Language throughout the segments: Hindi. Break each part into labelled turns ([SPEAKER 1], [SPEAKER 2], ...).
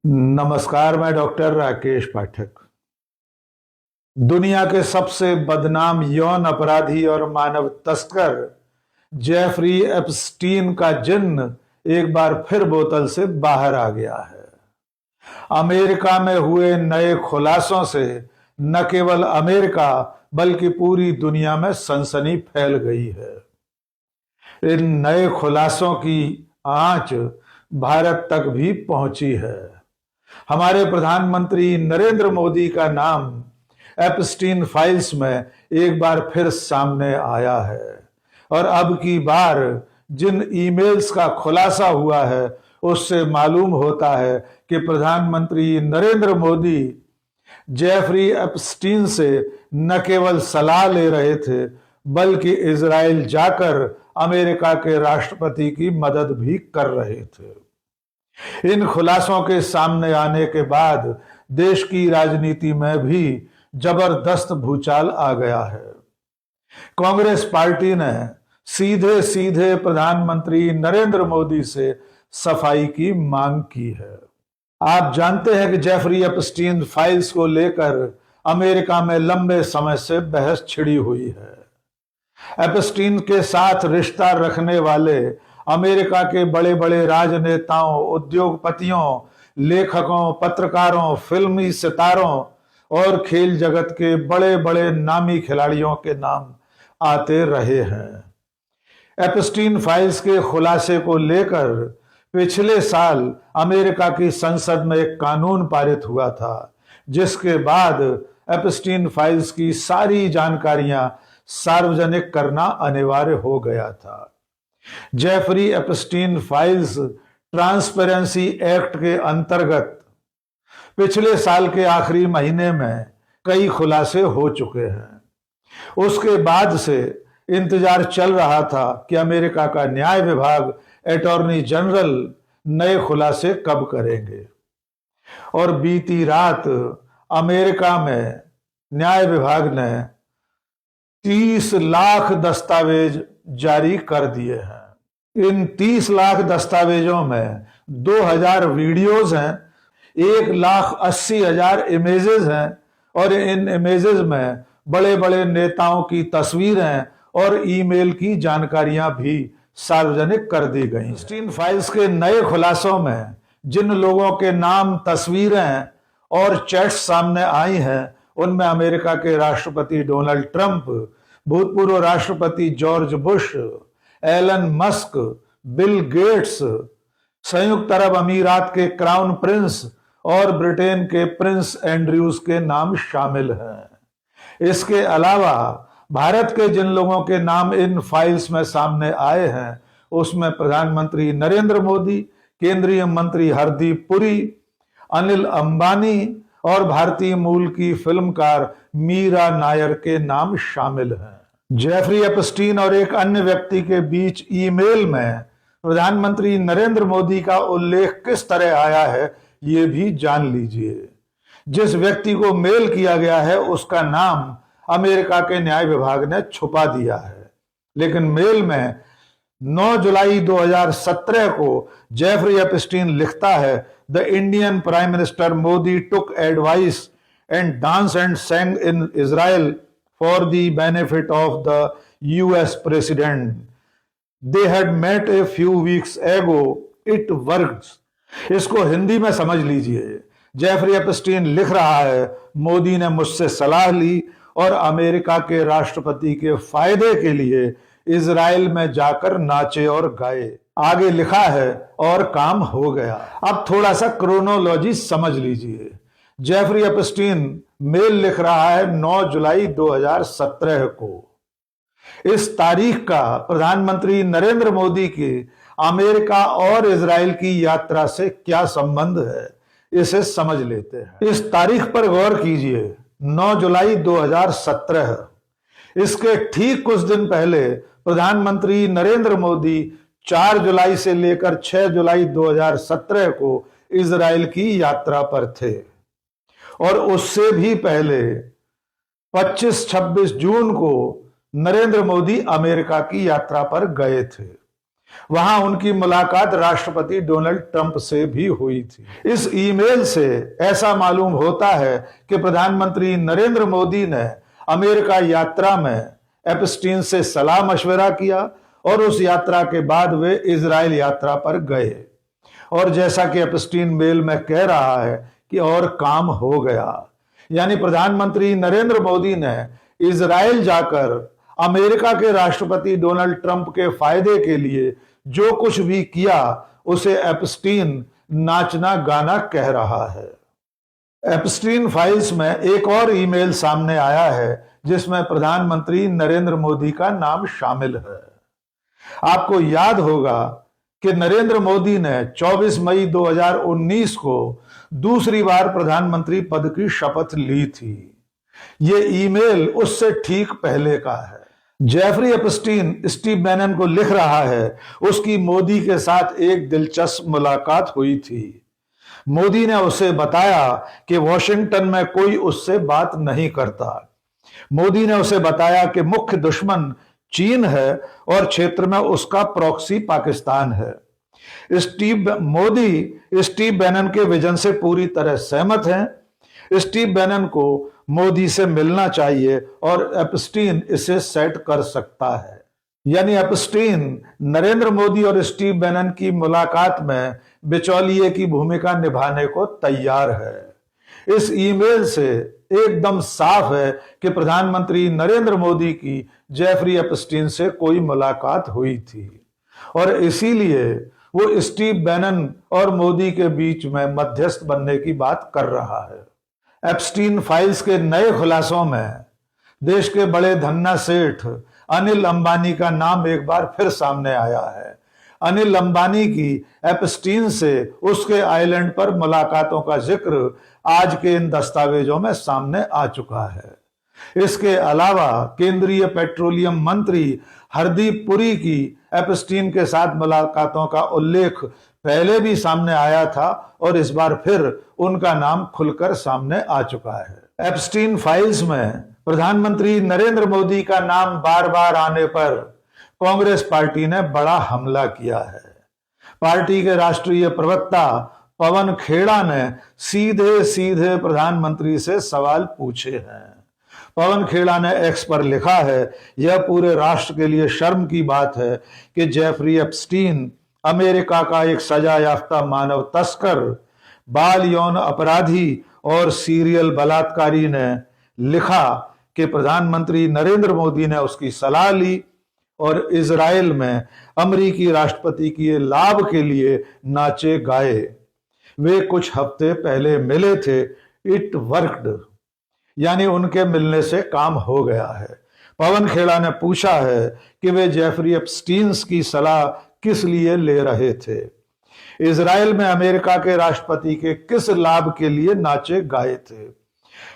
[SPEAKER 1] नमस्कार, मैं डॉक्टर राकेश पाठक। दुनिया के सबसे बदनाम यौन अपराधी और मानव तस्कर जेफरी एप्स्टीन का जिन्न एक बार फिर बोतल से बाहर आ गया है। अमेरिका में हुए नए खुलासों से न केवल अमेरिका बल्कि पूरी दुनिया में सनसनी फैल गई है। इन नए खुलासों की आंच भारत तक भी पहुंची है। हमारे प्रधानमंत्री नरेंद्र मोदी का नाम एप्स्टीन फाइल्स में एक बार फिर सामने आया है और अब की बार जिन ईमेल्स का खुलासा हुआ है उससे मालूम होता है कि प्रधानमंत्री नरेंद्र मोदी जेफरी एप्स्टीन से न केवल सलाह ले रहे थे बल्कि इजराइल जाकर अमेरिका के राष्ट्रपति की मदद भी कर रहे थे। इन खुलासों के सामने आने के बाद देश की राजनीति में भी जबरदस्त भूचाल आ गया है। कांग्रेस पार्टी ने सीधे सीधे प्रधानमंत्री नरेंद्र मोदी से सफाई की मांग की है। आप जानते हैं कि जेफरी एप्स्टीन फाइल्स को लेकर अमेरिका में लंबे समय से बहस छिड़ी हुई है। एप्स्टीन के साथ रिश्ता रखने वाले अमेरिका के बड़े बड़े राजनेताओं, उद्योगपतियों, लेखकों, पत्रकारों, फिल्मी सितारों और खेल जगत के बड़े बड़े नामी खिलाड़ियों के नाम आते रहे हैं। एप्स्टीन फाइल्स के खुलासे को लेकर पिछले साल अमेरिका की संसद में एक कानून पारित हुआ था, जिसके बाद एप्स्टीन फाइल्स की सारी जानकारियां सार्वजनिक करना अनिवार्य हो गया था। Jeffrey Epstein files transparency act के अंतर्गत पिछले साल के आखिरी महीने में कई खुलासे हो चुके हैं। उसके बाद से इंतजार चल रहा था कि अमेरिका का न्याय विभाग, अटॉर्नी जनरल नए खुलासे कब करेंगे। और बीती रात अमेरिका में न्याय विभाग ने 30 लाख दस्तावेज जारी कर दिए हैं। इन 30 लाख दस्तावेजों में 2000 वीडियोज हैं, 1,80,000 इमेजेस हैं और इन इमेजेस में बड़े बड़े नेताओं की तस्वीरें और ईमेल की जानकारियां भी सार्वजनिक कर दी गई। एप्स्टीन फाइल्स के नए खुलासों में जिन लोगों के नाम, तस्वीरें और चैट्स सामने आई हैं उनमें अमेरिका के राष्ट्रपति डोनाल्ड ट्रंप, भूतपूर्व राष्ट्रपति George Bush, Elon Musk, Bill Gates, संयुक्त अरब अमीरात के क्राउन प्रिंस और ब्रिटेन के प्रिंस एंड्रयूज के नाम शामिल हैं। इसके अलावा भारत के जिन लोगों के नाम इन फाइल्स में सामने आए हैं उसमें प्रधानमंत्री नरेंद्र मोदी, केंद्रीय मंत्री हरदीप पुरी, अनिल अंबानी और भारतीय मूल की फिल्मकार मीरा नायर के नाम शामिल हैं। जेफरी एप्स्टीन और एक अन्य व्यक्ति के बीच ईमेल में प्रधानमंत्री नरेंद्र मोदी का उल्लेख किस तरह आया है ये भी जान लीजिए। जिस व्यक्ति को मेल किया गया है उसका नाम अमेरिका के न्याय विभाग ने छुपा दिया है, लेकिन मेल में 9 जुलाई 2017 को जेफरी एप्स्टीन लिखता है, the Indian prime minister Modi took advice and dance and sang in Israel for the benefit of the US president. They had met a few weeks ago. It works. इसको हिंदी में समझ लीजिए। जेफरी एप्स्टीन लिख रहा है, मोदी ने मुझसे सलाह ली और अमेरिका के राष्ट्रपति के फायदे के लिए इजराइल में जाकर नाचे और गाए। आगे लिखा है और काम हो गया। अब थोड़ा सा क्रोनोलॉजी समझ लीजिए। जेफरी एप्स्टीन मेल लिख रहा है 9 जुलाई 2017 को। इस तारीख का प्रधानमंत्री नरेंद्र मोदी की अमेरिका और इजराइल की यात्रा से क्या संबंध है, इसे समझ लेते हैं। इस तारीख पर गौर कीजिए, 9 जुलाई 2017। इसके ठीक कुछ दिन पहले प्रधानमंत्री नरेंद्र मोदी 4 जुलाई से लेकर 6 जुलाई 2017 को इजराइल की यात्रा पर थे और उससे भी पहले 25-26 जून को नरेंद्र मोदी अमेरिका की यात्रा पर गए थे। वहां उनकी मुलाकात राष्ट्रपति डोनाल्ड ट्रंप से भी हुई थी। इस ईमेल से ऐसा मालूम होता है कि प्रधानमंत्री नरेंद्र मोदी ने अमेरिका यात्रा में एप्स्टीन से सलाह मशवरा किया और उस यात्रा के बाद वे इजराइल यात्रा पर गए। और जैसा कि एप्स्टीन मेल में कह रहा है कि और काम हो गया, यानी प्रधानमंत्री नरेंद्र मोदी ने इजराइल जाकर अमेरिका के राष्ट्रपति डोनाल्ड ट्रंप के फायदे के लिए जो कुछ भी किया उसे एप्स्टीन नाचना गाना कह रहा है। एप्स्टीन फाइल्स में एक और ईमेल सामने आया है जिसमें प्रधानमंत्री नरेंद्र मोदी का नाम शामिल है। आपको याद होगा कि नरेंद्र मोदी ने 24 मई 2019 को दूसरी बार प्रधानमंत्री पद की शपथ ली थी। ये ईमेल उससे ठीक पहले का है। जेफरी एप्स्टीन स्टीव बैनन को लिख रहा है, उसकी मोदी के साथ एक दिलचस्प मुलाकात हुई थी। मोदी ने उसे बताया कि वॉशिंगटन में कोई उससे बात नहीं करता। मोदी ने उसे बताया कि मुख्य दुश्मन चीन है और क्षेत्र में उसका प्रॉक्सी पाकिस्तान है। मोदी स्टीव बैनन के विजन से पूरी तरह सहमत हैं। स्टीव बैनन को मोदी से मिलना चाहिए और एप्स्टीन इसे सेट कर सकता है। यानी एप्स्टीन नरेंद्र मोदी और स्टीव बैनन की मुलाकात में बिचौलिए की भूमिका निभाने को तैयार है। इस ईमेल से एकदम साफ है कि प्रधानमंत्री नरेंद्र मोदी की जेफरी एप्स्टीन से कोई मुलाकात हुई थी और इसीलिए वो स्टीव बैनन और मोदी के बीच में मध्यस्थ बनने की बात कर रहा है। एप्स्टीन फाइल्स के नए खुलासों में देश के बड़े धन्ना सेठ अनिल अंबानी का नाम एक बार फिर सामने आया है। अनिल अंबानी की एप्स्टीन से उसके आइलैंड पर मुलाकातों का जिक्र आज के इन दस्तावेजों में सामने आ चुका है। इसके अलावा केंद्रीय पेट्रोलियम मंत्री हरदीप पुरी की एप्स्टीन के साथ मुलाकातों का उल्लेख पहले भी सामने आया था और इस बार फिर उनका नाम खुलकर सामने आ चुका है। एप्स्टीन फाइल्स में प्रधानमंत्री नरेंद्र मोदी का नाम बार बार आने पर कांग्रेस पार्टी ने बड़ा हमला किया है। पार्टी के राष्ट्रीय प्रवक्ता पवन खेड़ा ने सीधे सीधे प्रधानमंत्री से सवाल पूछे हैं। पवन खेड़ा ने एक्स पर लिखा है, यह पूरे राष्ट्र के लिए शर्म की बात है कि जेफरी एप्स्टीन अमेरिका का एक सजा याफ्ता मानव तस्कर, बाल यौन अपराधी और सीरियल बलात्कारी ने लिखा कि प्रधानमंत्री नरेंद्र मोदी ने उसकी सलाह ली और इजराइल में अमेरिकी राष्ट्रपति के लाभ के लिए नाचे गाए। वे कुछ हफ्ते पहले मिले थे। इट वर्कड, यानी उनके मिलने से काम हो गया है। पवन खेड़ा ने पूछा है कि वे जेफरी एप्स्टीन की सलाह किस लिए ले रहे थे, इजराइल में अमेरिका के राष्ट्रपति के किस लाभ के लिए नाचे गाए थे।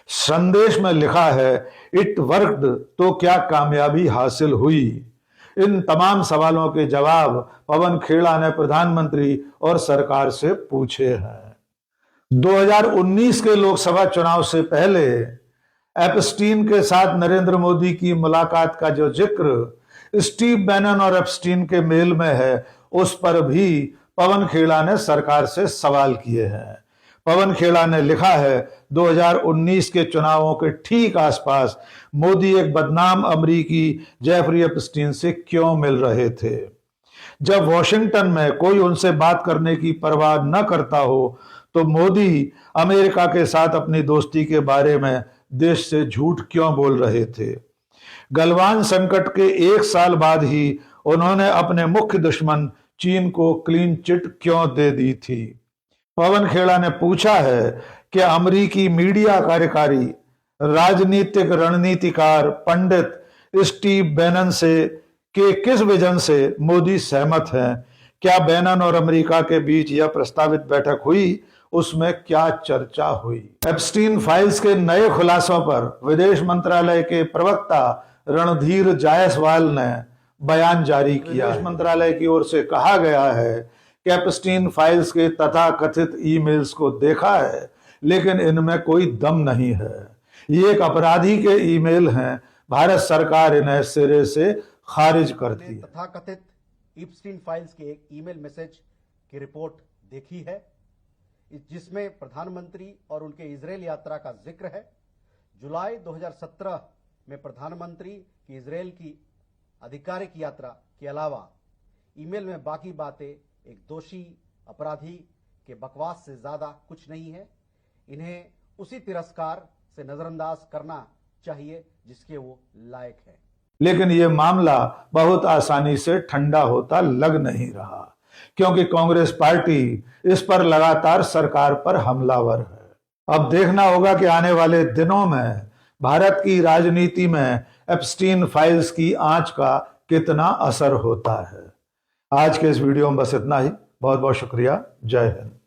[SPEAKER 1] संदेश में लिखा है, इट वर्कड, तो क्या कामयाबी हासिल हुई। इन तमाम सवालों के जवाब पवन खेड़ा ने प्रधानमंत्री और सरकार से पूछे हैं। 2019 के लोकसभा चुनाव से पहले एप्स्टीन के साथ नरेंद्र मोदी की मुलाकात का जो जिक्र स्टीव बैनन और एप्स्टीन के मेल में है, उस पर भी पवन खेड़ा ने सरकार से सवाल किए हैं। पवन खेड़ा ने लिखा है, 2019 के चुनावों के ठीक आसपास मोदी एक बदनाम अमेरिकी जेफरी एप्स्टीन से क्यों मिल रहे थे। जब वॉशिंगटन में कोई उनसे बात करने की परवाह न करता हो तो मोदी अमेरिका के साथ अपनी दोस्ती के बारे में देश से झूठ क्यों बोल रहे थे। गलवान संकट के 1 साल बाद ही उन्होंने अपने मुख्य दुश्मन चीन को क्लीन चिट क्यों दे दी थी। पवन खेड़ा ने पूछा है कि अमेरिकी मीडिया कार्यकारी, राजनीतिक रणनीतिकार पंडित स्टीव बैनन से के किस विजन से मोदी सहमत हैं। क्या बैनन और अमेरिका के बीच यह प्रस्तावित बैठक हुई, उसमें क्या चर्चा हुई। एप्स्टीन फाइल्स के नए खुलासों पर विदेश मंत्रालय के प्रवक्ता रणधीर जायसवाल ने बयान जारी किया। विदेश मंत्रालय की ओर से कहा गया है कि एप्स्टीन फाइल्स के तथाकथित ईमेल्स को देखा है, लेकिन इनमें कोई दम नहीं है। ये एक अपराधी के ईमेल हैं। भारत सरकार इन्हें सिरे से खारिज करती है।
[SPEAKER 2] तथाकथित इप्स्टीन फाइल्स के एक ईमेल मैसेज की रिपोर्ट देखी है, जिसमें प्रधानमंत्री और उनके इजराइल यात्रा का जिक्र है। जुलाई 2017 में प्रधानमंत्री की इजराइल की आधिकारिक यात्रा के अलावा ईमेल में बाकी बातें एक दोषी अपराधी के बकवास से ज्यादा कुछ नहीं है। इन्हें उसी तिरस्कार से नजरअंदाज करना चाहिए जिसके वो लायक है।
[SPEAKER 1] लेकिन ये मामला बहुत आसानी से ठंडा होता लग नहीं रहा, क्योंकि कांग्रेस पार्टी इस पर लगातार सरकार पर हमलावर है। अब देखना होगा कि आने वाले दिनों में भारत की राजनीति में एप्स्टीन फाइल्स की आंच का कितना असर होता है। आज के इस वीडियो में बस इतना ही। बहुत बहुत शुक्रिया। जय हिंद।